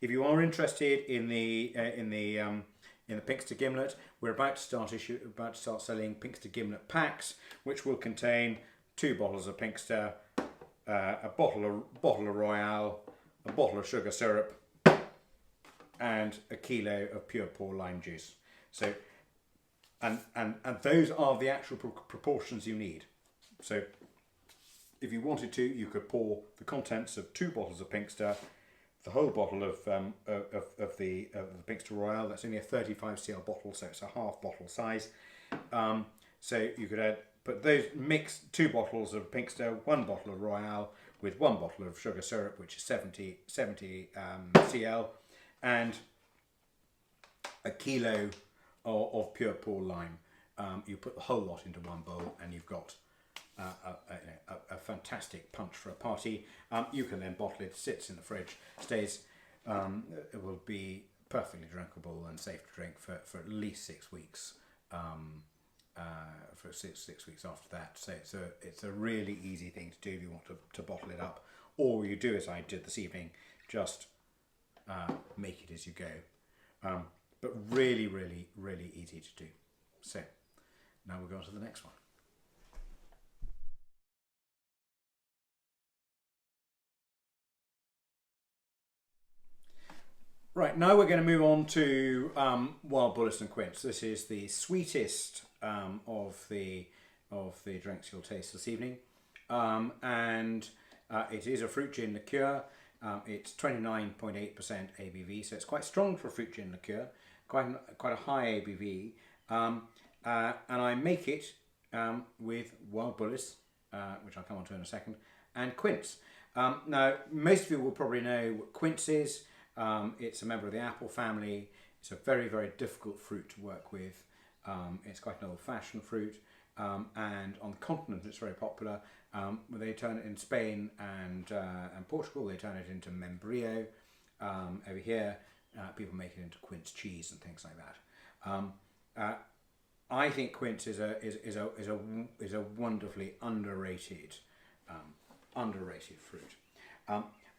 If you are interested in the Pinkster gimlet, we're about to start selling Pinkster gimlet packs, which will contain 2 bottles of Pinkster, a bottle of Royale, a bottle of sugar syrup, and a kilo of pure pour lime juice. So, and those are the actual proportions you need. So, if you wanted to, you could pour the contents of 2 bottles of Pinkster, the whole bottle of the Pinkster Royale. That's only a 35 cl bottle, so it's a half bottle size. So you could put those, mix 2 bottles of Pinkster, 1 bottle of Royale with 1 bottle of sugar syrup, which is 70 cl, and a kilo of pure pour lime. You put the whole lot into one bowl, and you've got a fantastic punch for a party. You can then bottle it, sits in the fridge, stays, it will be perfectly drinkable and safe to drink for at least 6 weeks, for six weeks after that. So it's a really easy thing to do if you want to bottle it up, or you do as I did this evening, just make it as you go. But really, really, really easy to do. So now we'll go on to the next one. Right, now we're going to move on to Wild Bullets and Quince. This is the sweetest of the drinks you'll taste this evening, and it is a fruit gin liqueur. It's 29.8% ABV, so it's quite strong for a fruit gin liqueur, quite a high ABV, and I make it with Wild Bullets, which I'll come on to in a second, and Quince. Now, most of you will probably know what Quince is. It's a member of the apple family. It's a very, very difficult fruit to work with. It's quite an old-fashioned fruit, and on the continent it's very popular. They turn it in Spain and Portugal. They turn it into membrillo. Over here, people make it into quince cheese and things like that. I think quince is a wonderfully underrated fruit.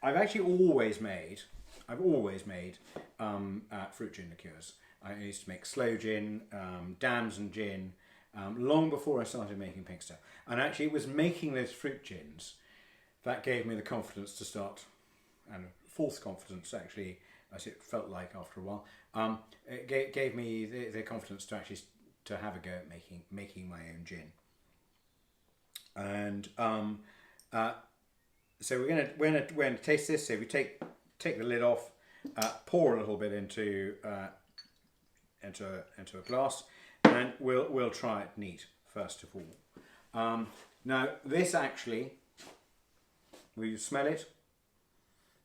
I've actually always made fruit gin liqueurs. I used to make sloe gin, damson gin, long before I started making Pinkster. And actually it was making those fruit gins that gave me the confidence to start, and false confidence actually, as it felt like after a while. It gave me the confidence to actually to have a go at making my own gin. And so we're gonna taste this. So if you take the lid off, pour a little bit into a glass, and we'll try it neat first of all. Now this actually, will you smell it?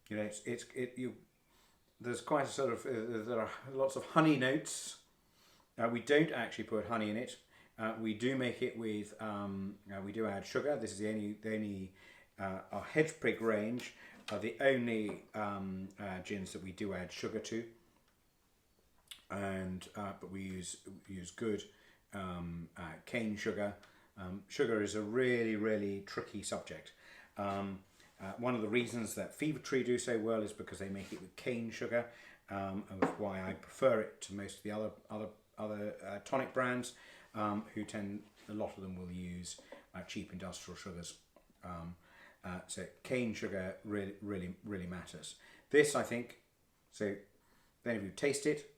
You know, there's quite a sort of there are lots of honey notes. We don't actually put honey in it. We do make it with we do add sugar. This is the only our Hedge Prig range are the only gins that we do add sugar to, and but we use good cane sugar. Sugar is a really, really tricky subject. One of the reasons that Fever Tree do so well is because they make it with cane sugar, and that's why I prefer it to most of the other tonic brands, who a lot of them will use cheap industrial sugars. So cane sugar really matters. This, I think, so then if you taste it,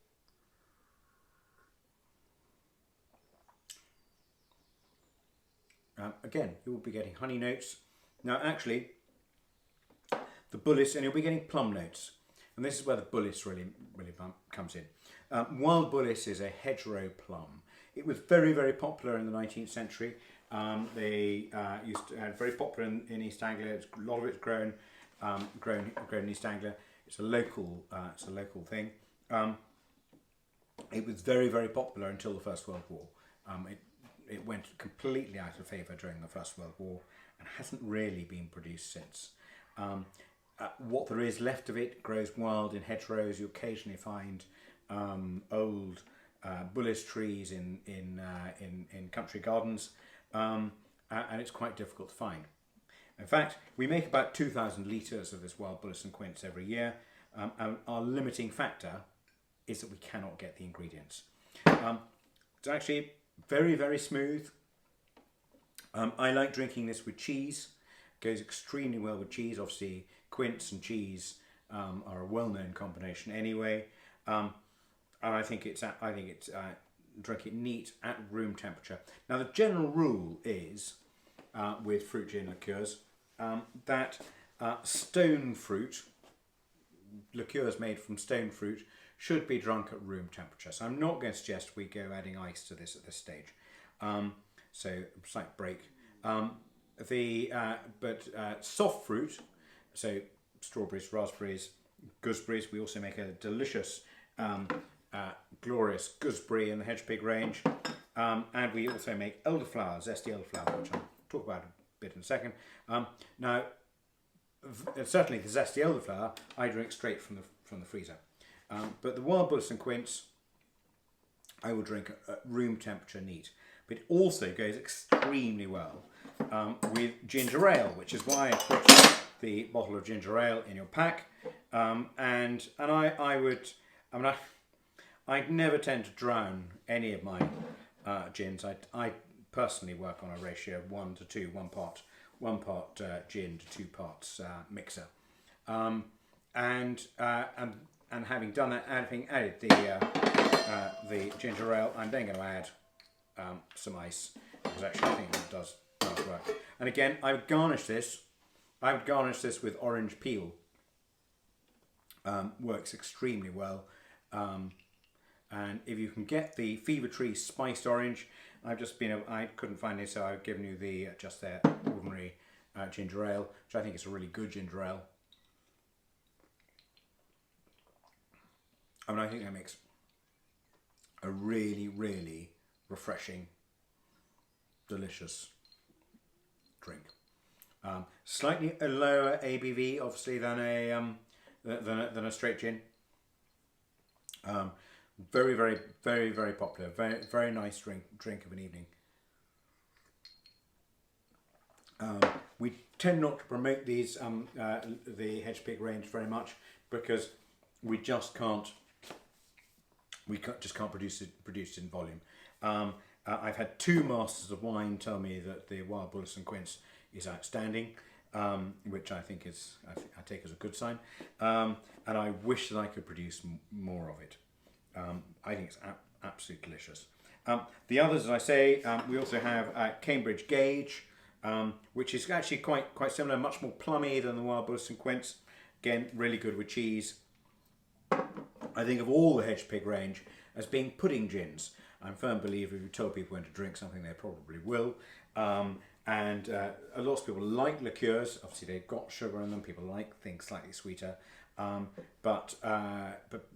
again, you will be getting honey notes. Now actually, the bullets, and you'll be getting plum notes. And this is where the bullets really comes in. Wild Bullets is a hedgerow plum. It was very, very popular in the 19th century. They used to very popular in East Anglia. A lot of it's grown in East Anglia. It's a local thing. It was very, very popular until the First World War. It went completely out of favour during the First World War and hasn't really been produced since. What there is left of it grows wild in hedgerows. You occasionally find old bullis trees in country gardens, and it's quite difficult to find. In fact, we make about 2,000 litres of this wild bullis and quince every year. and our limiting factor is that we cannot get the ingredients. It's actually very, very smooth. I like drinking this with cheese. It goes extremely well with cheese. Obviously, quince and cheese are a well-known combination anyway. And I think it's drink it neat at room temperature. Now, the general rule is with fruit gin liqueurs that stone fruit, liqueurs made from stone fruit, should be drunk at room temperature. So I'm not going to suggest we go adding ice to this at this stage. So slight break. Soft fruit, so strawberries, raspberries, gooseberries. We also make a delicious, glorious gooseberry in the hedge pig range, and we also make elderflower, zesty elderflower, which I'll talk about a bit in a second. Now, certainly the zesty elderflower I drink straight from the freezer, but the wild bullace and quince I will drink at room temperature neat. But it also goes extremely well with ginger ale, which is why I put the bottle of ginger ale in your pack. I never tend to drown any of my gins. I personally work on a ratio of 1 to 2, one part gin to 2 parts mixer. And having done that, having added the ginger ale, I'm then going to add some ice, because actually I think that does work. And again, I would garnish this with orange peel. Works extremely well. And if you can get the Fever Tree spiced orange, I couldn't find it, so I've given you the just their ordinary ginger ale, which I think is a really good ginger ale. I mean, I think that makes a really, really refreshing, delicious drink. Slightly a lower ABV, obviously, than a straight gin. Very, very, very, very popular. Very, very nice drink of an evening. We tend not to promote these the hedge pig range very much, because we just can't produce it in volume. I've had 2 masters of wine tell me that the wild bullace and quince is outstanding, which I think I take as a good sign, and I wish that I could produce more of it. I think it's absolutely delicious. The others, as I say, we also have Cambridge Gauge, which is actually quite similar, much more plummy than the wild bullace and quince. Again, really good with cheese. I think of all the hedge pig range as being pudding gins. I'm a firm believer if you tell people when to drink something, they probably will. And a lot of people like liqueurs. Obviously, they've got sugar in them. People like things slightly sweeter, but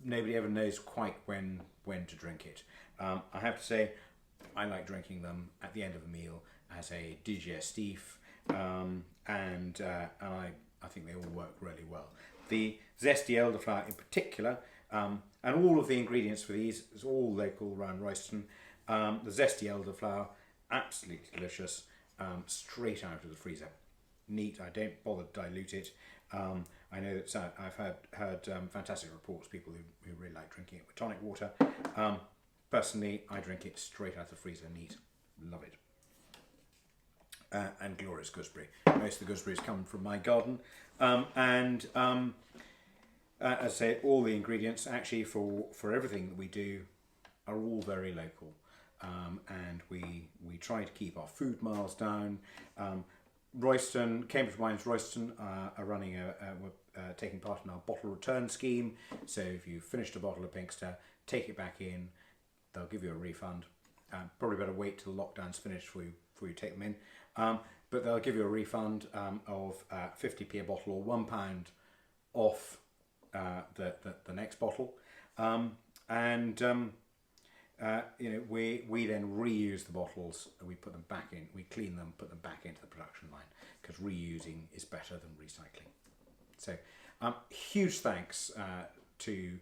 nobody ever knows quite when to drink it. I have to say, I like drinking them at the end of a meal as a digestif, and I think they all work really well. The zesty elderflower in particular, and all of the ingredients for these is all local around Royston. The zesty elderflower, absolutely delicious, straight out of the freezer. Neat. I don't bother to dilute it. I know that I've heard fantastic reports, people who really like drinking it with tonic water. Personally, I drink it straight out of the freezer, neat. Love it. And glorious gooseberry. Most of the gooseberries come from my garden. As I say, all the ingredients actually for everything that we do are all very local. And we try to keep our food miles down. Royston, Cambridge Wines Royston are running taking part in our bottle return scheme. So if you finished a bottle of Pinkster, take it back in, they'll give you a refund. Probably better wait till lockdown's finished before you take them in. But they'll give you a refund of 50p a bottle, or £1 off the next bottle. We then reuse the bottles, and we put them back in, we clean them, put them back into the production line, because reusing is better than recycling. So huge thanks to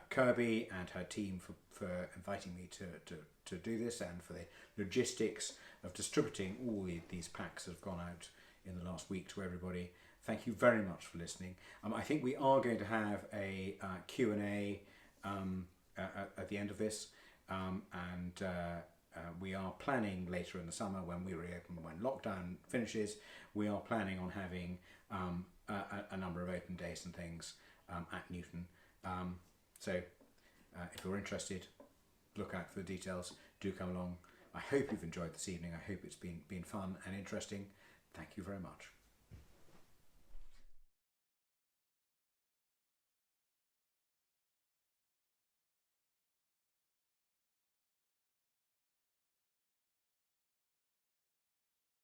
Kirby and her team for inviting me to do this, and for the logistics of distributing all these packs that have gone out in the last week to everybody. Thank you very much for listening. I think we are going to have a Q&A at the end of this, and we are planning later in the summer when we reopen, when lockdown finishes, we are planning on having a number of open days and things at Newton. So if you're interested, look out for the details. Do come along. I hope you've enjoyed this evening. I hope it's been fun and interesting. Thank you very much.